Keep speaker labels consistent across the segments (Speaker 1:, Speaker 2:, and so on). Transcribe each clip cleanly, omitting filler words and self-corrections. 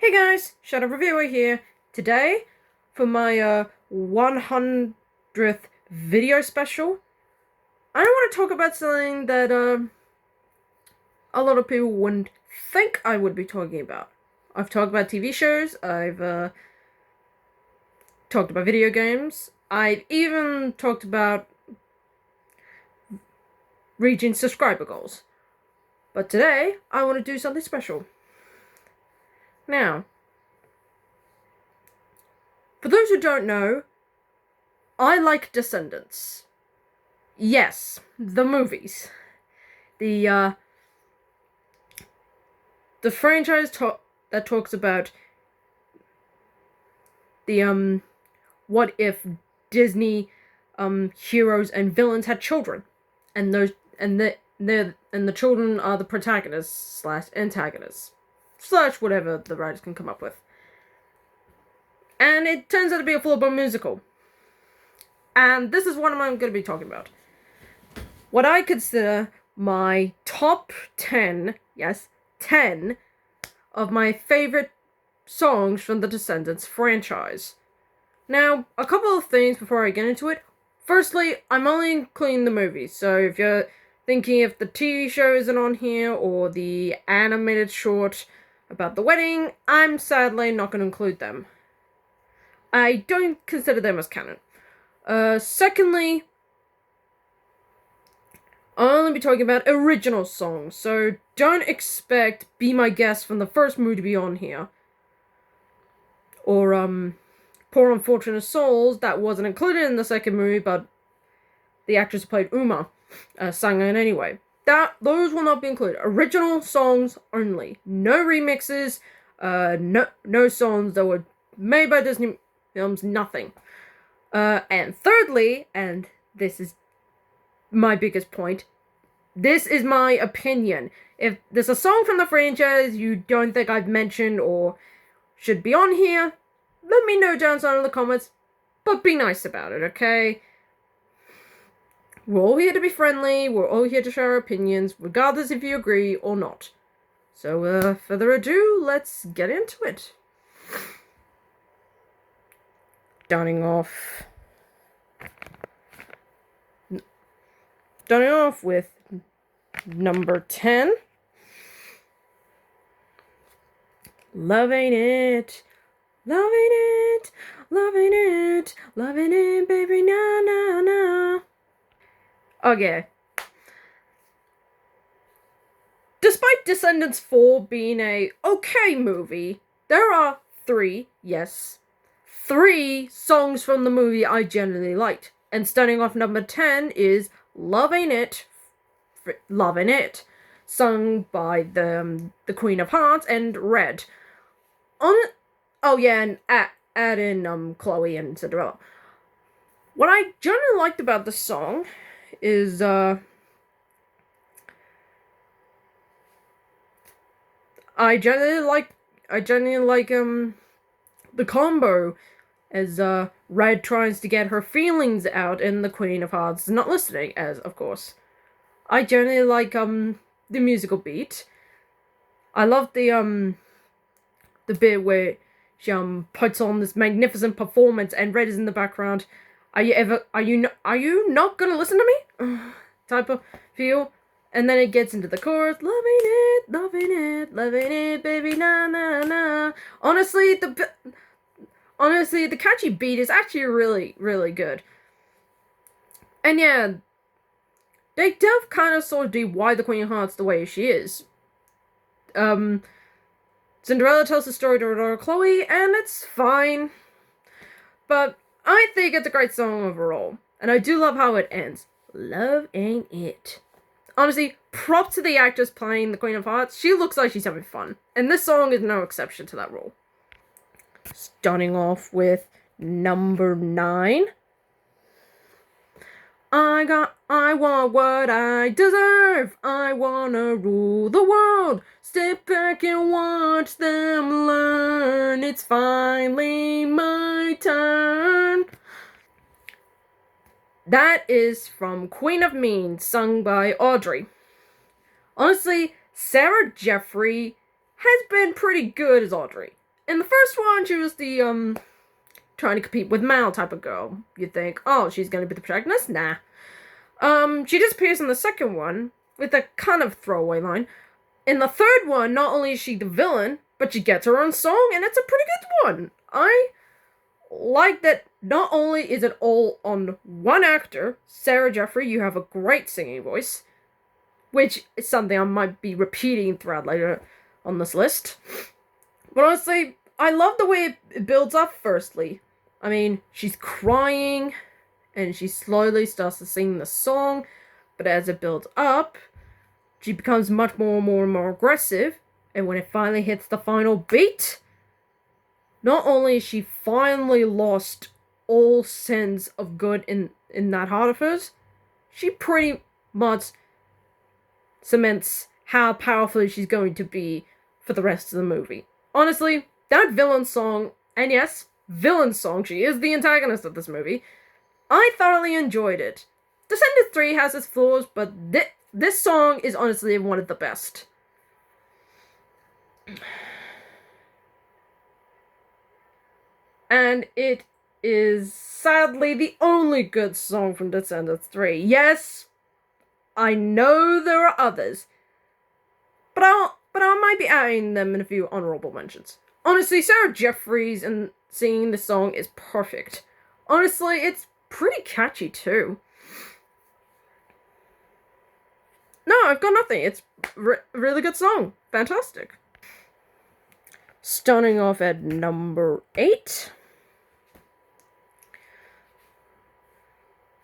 Speaker 1: Hey guys, Shadow Reviewer here. Today, for my 100th video special, I want to talk about something that a lot of people wouldn't think I would be talking about. I've talked about TV shows, I've talked about video games, I've even talked about reaching subscriber goals. But today, I want to do something special. Now, for those who don't know, I like Descendants. Yes, the movies. The franchise that talks about the what if Disney heroes and villains had children, and the children are the protagonists slash antagonists slash whatever the writers can come up with. And it turns out to be a full-blown musical. And this is what I'm going to be talking about. What I consider my top 10, yes, 10 of my favorite songs from the Descendants franchise. Now, a couple of things before I get into it. Firstly, I'm only including the movies, so if you're thinking if the TV show isn't on here or the animated short about the wedding, I'm sadly not going to include them. I don't consider them as canon. Secondly, I'll only be talking about original songs, so don't expect Be My Guest from the first movie to be on here. Or, Poor Unfortunate Souls, that wasn't included in the second movie, but the actress who played Uma sang it anyway. Those will not be included. Original songs only. No remixes, no songs that were made by Disney films, nothing. And thirdly, and this is my biggest point, this is my opinion. If there's a song from the franchise you don't think I've mentioned or should be on here, let me know down in the comments, but be nice about it, okay? We're all here to be friendly, we're all here to share our opinions, regardless if you agree or not. So, further ado, let's get into it. Starting off with number 10. Love Ain't It. Loving it, loving it, loving it, baby, na na na. Okay. Despite Descendants 4 being a okay movie, there are three songs from the movie I generally liked. And starting off number 10 is Love Ain't It, Lovin' It, sung by the Queen of Hearts and Red. Oh yeah, and add in Chloe and Cinderella. What I generally liked about the song is I generally like the combo as Red tries to get her feelings out and the Queen of Hearts is not listening, as of course. I generally like the musical beat. I love the bit where she puts on this magnificent performance and Red is in the background. Are you not gonna listen to me? Type of feel. And then it gets into the chorus, loving it, loving it, loving it, baby, na na na. Honestly, the catchy beat is actually really, really good. And yeah, they delve kind of sort of do why the Queen of Hearts the way she is. Cinderella tells the story to her daughter Chloe, and it's fine. But I think it's a great song overall. And I do love how it ends. Love Ain't It. Honestly, props to the actress playing the Queen of Hearts. She looks like she's having fun. And this song is no exception to that rule. Starting off with number 9. I want what I deserve. I wanna rule the world. Step back and watch them learn. It's finally my turn. That is from Queen of Mean, sung by Audrey. Honestly, Sarah Jeffrey has been pretty good as Audrey. In the first one, she was the trying to compete with Mal type of girl. You'd think, oh, she's gonna be the protagonist? Nah. She disappears in the second one with a kind of throwaway line. In the third one, not only is she the villain, but she gets her own song, and it's a pretty good one. I like that not only is it all on one actor, Sarah Jeffrey, you have a great singing voice, which is something I might be repeating throughout later on this list. But honestly, I love the way it builds up firstly. I mean, she's crying, and she slowly starts to sing the song, but as it builds up, she becomes much more aggressive, and when it finally hits the final beat, not only is she finally lost all sense of good in that heart of hers, she pretty much cements how powerful she's going to be for the rest of the movie. Honestly, that villain song, and yes, villain song, she is the antagonist of this movie, I thoroughly enjoyed it. Descendants 3 has its flaws, but this song is honestly one of the best. And it is sadly the only good song from Descendants 3. Yes, I know there are others, but I might be adding them in a few honorable mentions. Honestly, Sarah Jeffries and singing the song is perfect. Honestly, it's pretty catchy too. No, I've got nothing. It's really good song. Fantastic. Starting off at number 8.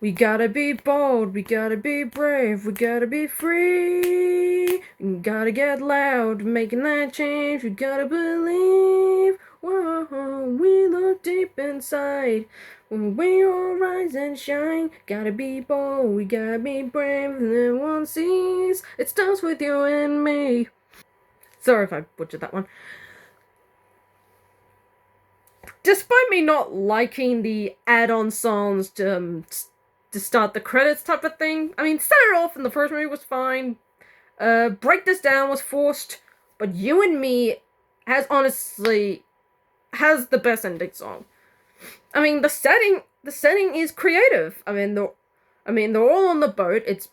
Speaker 1: We gotta be bold, we gotta be brave, we gotta be free. We gotta get loud, making that change, we gotta believe. Whoa, we look deep inside. When we all rise and shine, gotta be bold, we gotta be brave, and no one sees. It starts with you and me. Sorry if I butchered that one. Despite me not liking the add-on songs to start the credits type of thing, I mean, Set It Off in the first movie was fine. Break This Down was forced, but You and Me has the best ending song. I mean, the setting is creative. I mean, they're all on the boat. It's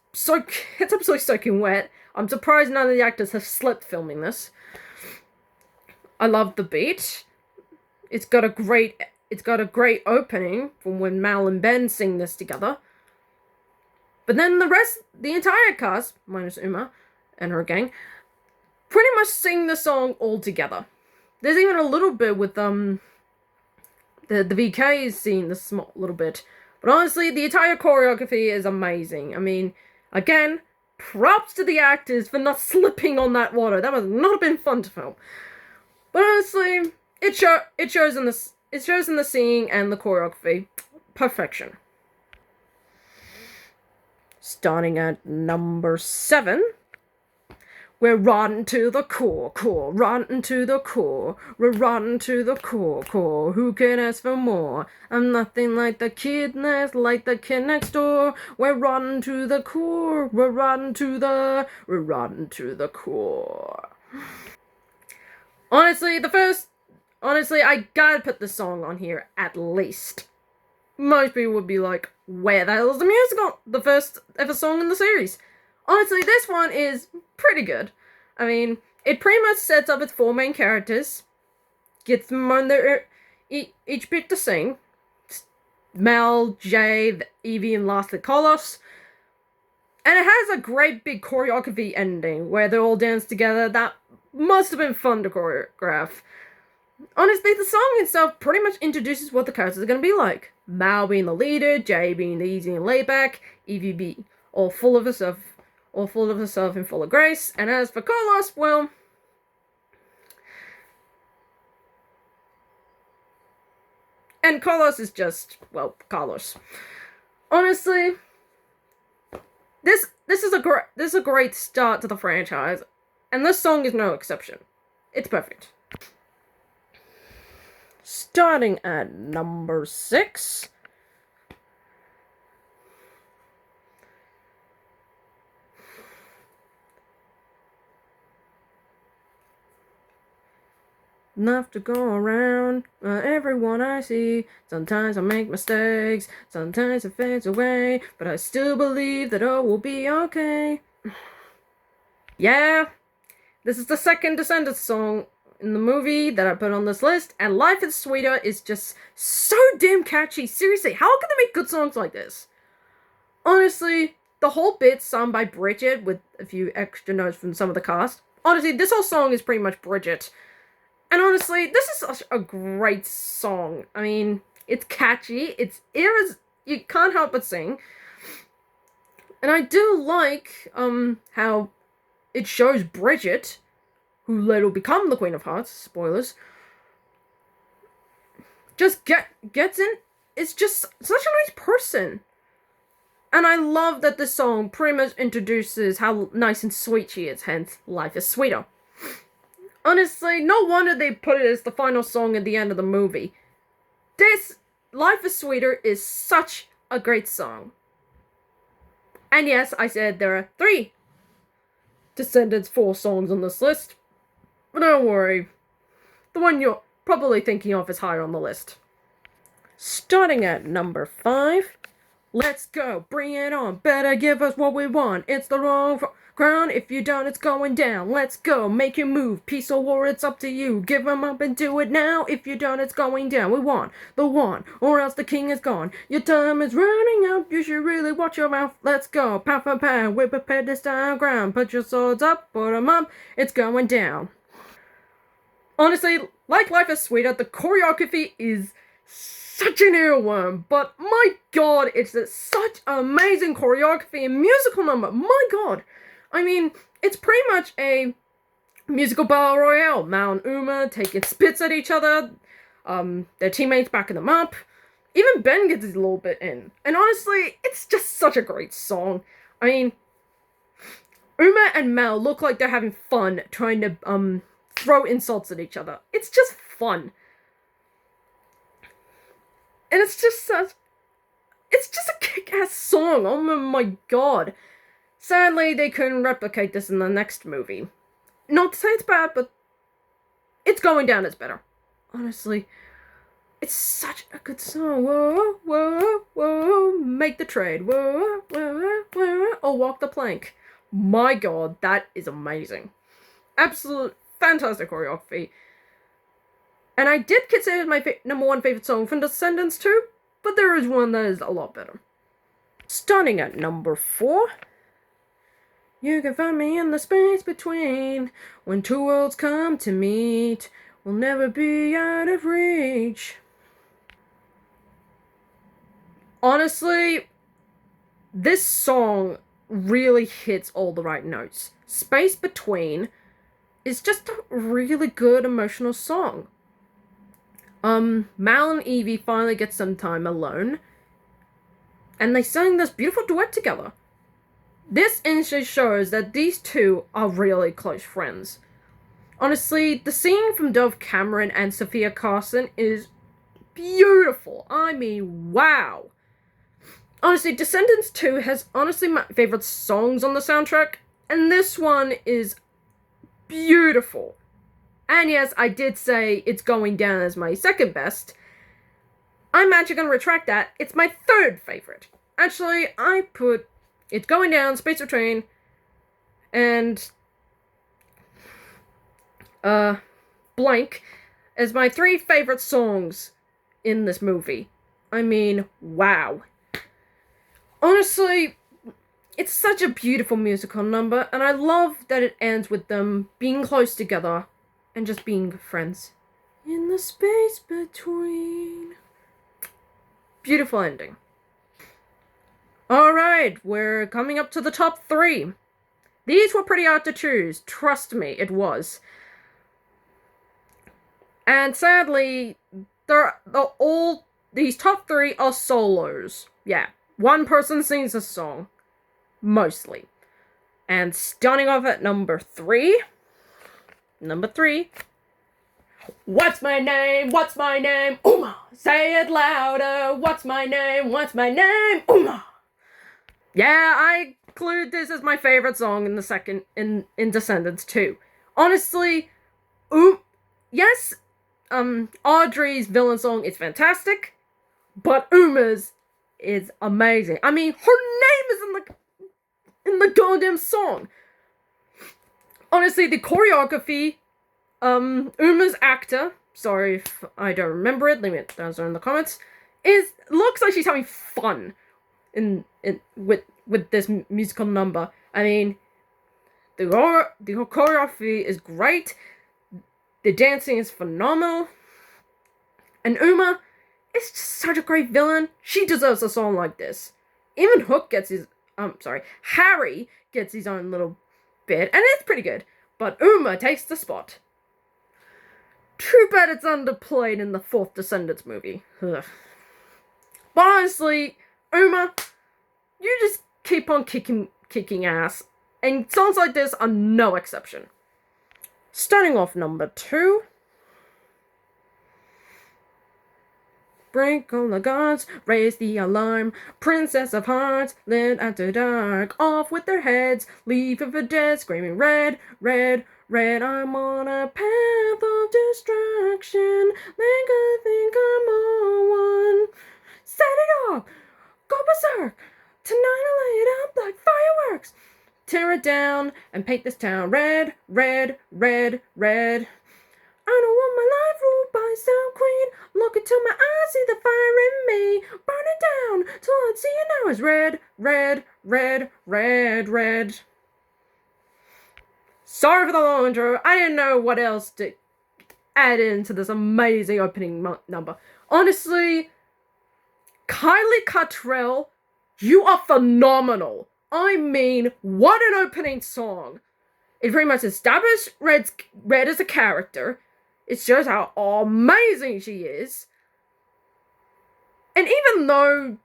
Speaker 1: absolutely soaking wet. I'm surprised none of the actors have slept filming this. I love the beat. It's got a great opening from when Mal and Ben sing this together. But then the entire cast, minus Uma and her gang, pretty much sing the song all together. There's even a little bit with the VKs sing the small little bit. But honestly, the entire choreography is amazing. I mean, again, props to the actors for not slipping on that water. That must not have been fun to film. But honestly, it shows in the singing and the choreography. Perfection. Starting at number 7. We're rotten to the core, rotten to the core. We're rotten to the core. Who can ask for more? I'm nothing like the kid next door. We're rotten to the core. We're rotten to the core. Honestly, I gotta put the song on here at least. Most people would be like, where the hell is the musical? The first ever song in the series. Honestly, this one is pretty good. I mean, it pretty much sets up its 4 main characters, gets them on their each bit to sing. Mel, Jay, Evie, and lastly Carlos. And it has a great big choreography ending where they all dance together. That must have been fun to choreograph. Honestly, the song itself pretty much introduces what the characters are going to be like. Mal being the leader, Jay being the easy and laid back, Evie being all full of herself and full of grace. And as for Carlos, well, and Carlos is just, well, Carlos. Honestly, this is a great start to the franchise, and this song is no exception. It's perfect. Starting at number 6. enough to go around. Everyone I see. Sometimes I make mistakes, sometimes it fades away, but I still believe that all will be okay. Yeah, this is the second Descendants song in the movie that I put on this list, and Life is Sweeter is just so damn catchy. Seriously, how can they make good songs like this? Honestly, the whole bit sung by Bridget with a few extra notes from some of the cast. Honestly, this whole song is pretty much Bridget. And honestly, this is such a great song. I mean, it's catchy, you can't help but sing. And I do like how it shows Bridget, who later will become the Queen of Hearts, spoilers, just gets in. It's just such a nice person. And I love that the song pretty much introduces how nice and sweet she is, hence, Life is Sweeter. Honestly, no wonder they put it as the final song at the end of the movie. This Life is Sweeter is such a great song. And yes, I said there are 3 Descendants 4 songs on this list. But don't worry, the one you're probably thinking of is higher on the list. Starting at number 5, let's go, bring it on, better give us what we want. It's the wrong ground, if you don't, it's going down. Let's go, make you move, peace or war, it's up to you. Give 'em up and do it now, if you don't, it's going down. We want the one, or else the king is gone. Your time is running out, you should really watch your mouth. Let's go, pound for pound, we're prepared to stand ground. Put your swords up, put 'em up, it's going down. Honestly, like Life is Sweeter, the choreography is such an earworm, but my god, it's such amazing choreography and musical number. My god. I mean, it's pretty much a musical battle royale. Mal and Uma taking spits at each other, their teammates backing them up. Even Ben gets a little bit in. And honestly, it's just such a great song. I mean, Uma and Mal look like they're having fun trying to throw insults at each other. It's just fun. And it's just a kick-ass song. Oh my god. Sadly, they couldn't replicate this in the next movie. Not to say it's bad, but it's going down as better. Honestly, it's such a good song. Whoa, whoa, whoa, make the trade. Whoa, whoa, whoa, or walk the plank. My god, that is amazing. Absolute fantastic choreography. And I did consider it my number 1 favorite song from Descendants too, but there is one that is a lot better. Starting at number 4, you can find me in the space between. When 2 worlds come to meet, we'll never be out of reach. Honestly, this song really hits all the right notes. Space Between is just a really good emotional song. Mal and Evie finally get some time alone, and they sing this beautiful duet together. This instantly shows that these two are really close friends. Honestly, the scene from Dove Cameron and Sophia Carson is beautiful. I mean, wow. Honestly, Descendants 2 has honestly my favorite songs on the soundtrack, and this one is beautiful. And yes, I did say it's going down as my second best. I'm actually going to retract that. It's my 3rd favorite. Actually, I put It's Going Down, Space Between, and blank as my 3 favorite songs in this movie. I mean, wow. Honestly, it's such a beautiful musical number, and I love that it ends with them being close together and just being friends. In the space between. Beautiful ending. Alright, we're coming up to the top 3. These were pretty hard to choose. Trust me, it was. And sadly, these top 3 are solos. Yeah, one person sings a song. Mostly. And starting off at number 3. What's my name? What's my name? Uma! Say it louder! What's my name? What's my name? Uma! Yeah, I include this as my favorite song in the second in Descendants 2. Honestly, yes, Audrey's villain song is fantastic, but Uma's is amazing. I mean, her name is in the goddamn song. Honestly, the choreography, Uma's actor, sorry if I don't remember it, leave it down in the comments, looks like she's having fun with this musical number. I mean, the choreography is great, the dancing is phenomenal, and Uma is just such a great villain. She deserves a song like this. Even Harry gets his own little bit, and it's pretty good. But Uma takes the spot. Too bad it's underplayed in the fourth Descendants movie. Ugh. But honestly, Uma, you just keep on kicking ass, and songs like this are no exception. Starting off number 2. Break all the guards, raise the alarm. Princess of Hearts, lit after dark. Off with their heads, leave for the dead, screaming red, red, red. I'm on a path of destruction. Make I think I'm on one. Set it off, go berserk. Tonight I light up like fireworks. Tear it down and paint this town red, red, red, red. I don't want my life ruled by some queen. Look into my eyes, see the fire in me. Burn it down till I see it now is red, red, red, red, red. Sorry for the long intro. I didn't know what else to add into this amazing opening number. Honestly, Kylie Cottrell, you are phenomenal. I mean, what an opening song. It pretty much established Red as a character. It shows how amazing she is. And even though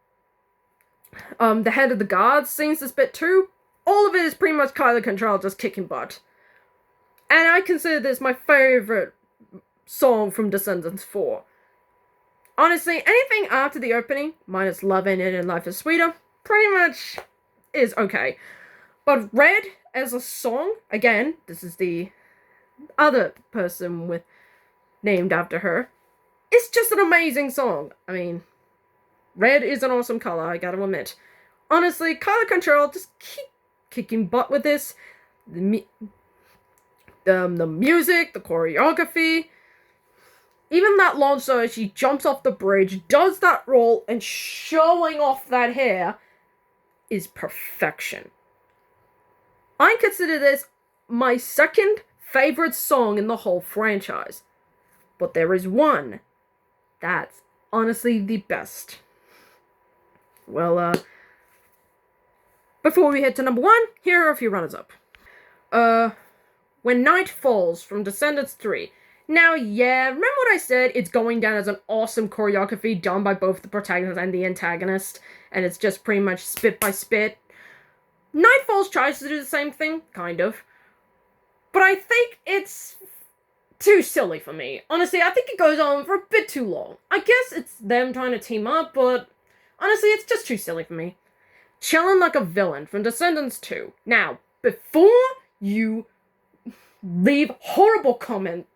Speaker 1: the head of the guards sings this bit too, all of it is pretty much Kylie Cottrell just kicking butt. And I consider this my favorite song from Descendants 4. Honestly, anything after the opening, minus Love in It and Life is Sweeter, pretty much is okay. But Red as a song, again, this is the other person named after her. It's just an amazing song. I mean, red is an awesome color, I gotta admit. Honestly, Kylie Cottrell just keep kicking butt with this. The music, the choreography, even that launch solo, she jumps off the bridge, does that roll, and showing off that hair is perfection. I consider this my second favorite song in the whole franchise. But there is one that's honestly the best. Well, before we head to number 1, here are a few runners-up. When Night Falls from Descendants 3. Now, yeah, remember what I said? It's going down as an awesome choreography done by both the protagonist and the antagonist, and it's just pretty much spit by spit. Night Falls tries to do the same thing, kind of. But I think it's too silly for me. Honestly, I think it goes on for a bit too long. I guess it's them trying to team up, but honestly, it's just too silly for me. Chillin' Like a Villain from Descendants 2. Now, before you leave horrible comments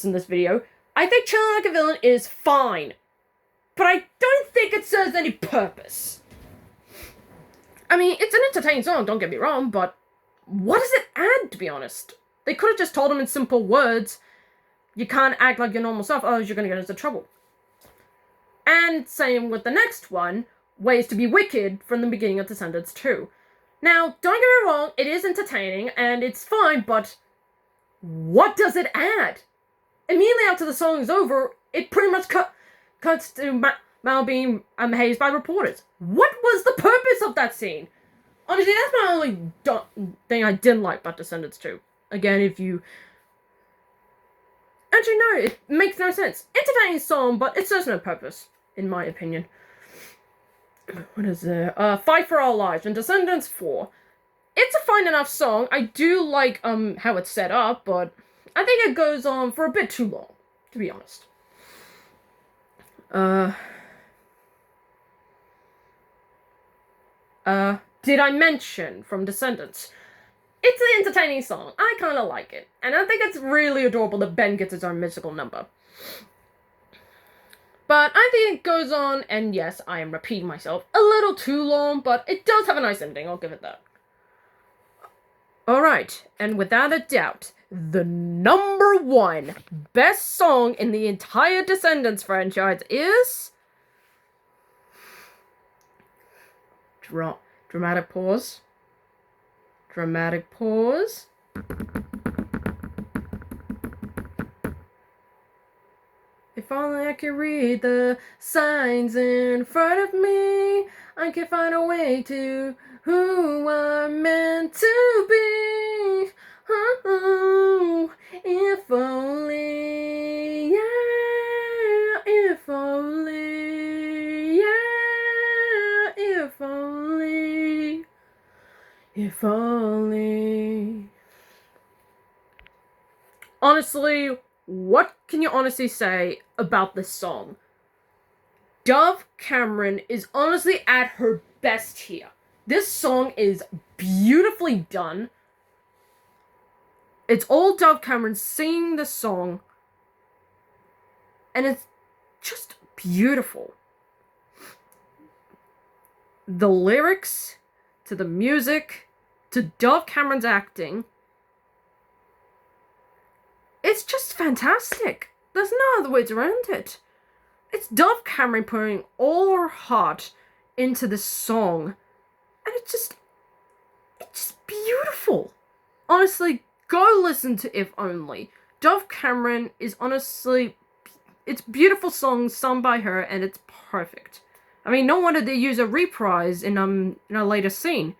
Speaker 1: in this video, I think Chillin' Like a Villain is fine. But I don't think it serves any purpose. I mean, it's an entertaining song, don't get me wrong, but what does it add, to be honest? They could have just told him in simple words, you can't act like your normal self, otherwise you're gonna get into trouble. And same with the next one, Ways to be Wicked from the beginning of Descendants 2. Now, don't get me wrong, it is entertaining, and it's fine, but what does it add? Immediately after the song is over, it pretty much cuts to Mal being hazed by reporters. What was the purpose of that scene? Honestly, that's my only thing I didn't like about Descendants 2. Again, if you... Actually, no, it makes no sense. Entertaining song, but it serves no purpose, in my opinion. What is there? Fight for Our Lives from Descendants 4. It's a fine enough song. I do like, how it's set up, but I think it goes on for a bit too long, to be honest. Did I mention from Descendants? It's an entertaining song. I kind of like it. And I think it's really adorable that Ben gets his own musical number. But I think it goes on, and yes, I am repeating myself a little too long, but it does have a nice ending, I'll give it that. Alright, and without a doubt, the number one best song in the entire Descendants franchise is... Dramatic pause. Dramatic pause. If only I could read the signs in front of me, I could find a way to who I'm meant to be. Oh, if only, yeah, if only, yeah, if only, if only. Honestly, what can you honestly say about this song? Dove Cameron is honestly at her best here. This song is beautifully done. It's all Dove Cameron singing the song, and it's just beautiful. The lyrics, to the music, to Dove Cameron's acting, it's just fantastic. There's no other ways around it. It's Dove Cameron putting all her heart into this song, and it's just beautiful. Honestly, go listen to If Only. Dove Cameron is honestly, it's beautiful song sung by her, and it's perfect. I mean, no wonder they use a reprise in a later scene.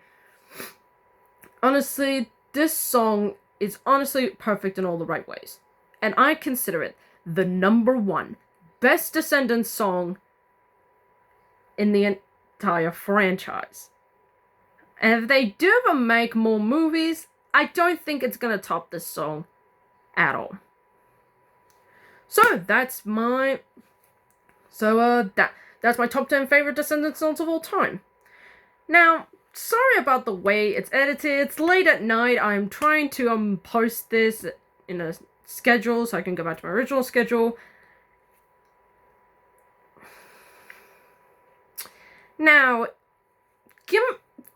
Speaker 1: Honestly, this song is honestly perfect in all the right ways. And I consider it the number one best Descendants song in the entire franchise. And if they do ever make more movies, I don't think it's gonna top this song at all. So that's my that's my top 10 favorite Descendants songs of all time. Now, sorry about the way it's edited. It's late at night. I'm trying to post this in a schedule so I can go back to my original schedule. Now, give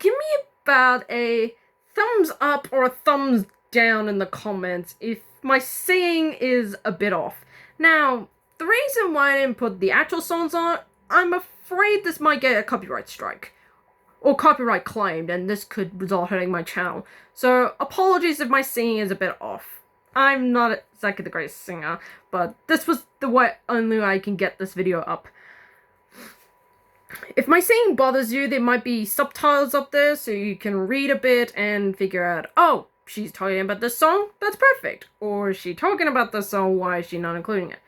Speaker 1: me about a thumbs up or a thumbs down in the comments if my singing is a bit off. Now, the reason why I didn't put the actual songs on, I'm afraid this might get a copyright strike. Or copyright claimed, and this could result hurting my channel. So, apologies if my singing is a bit off. I'm not exactly the greatest singer, but this was the only way I can get this video up. If my singing bothers you, there might be subtitles up there so you can read a bit and figure out, oh, she's talking about this song? That's perfect. Or is she talking about this song? Why is she not including it?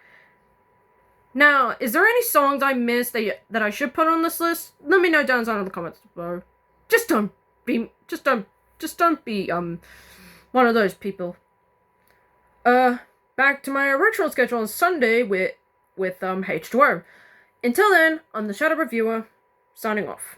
Speaker 1: Now, is there any songs I missed that I should put on this list? Let me know down in the comments below. Just don't be one of those people. Back to my original schedule on Sunday with H2O. Until then, I'm the Shadow Reviewer, signing off.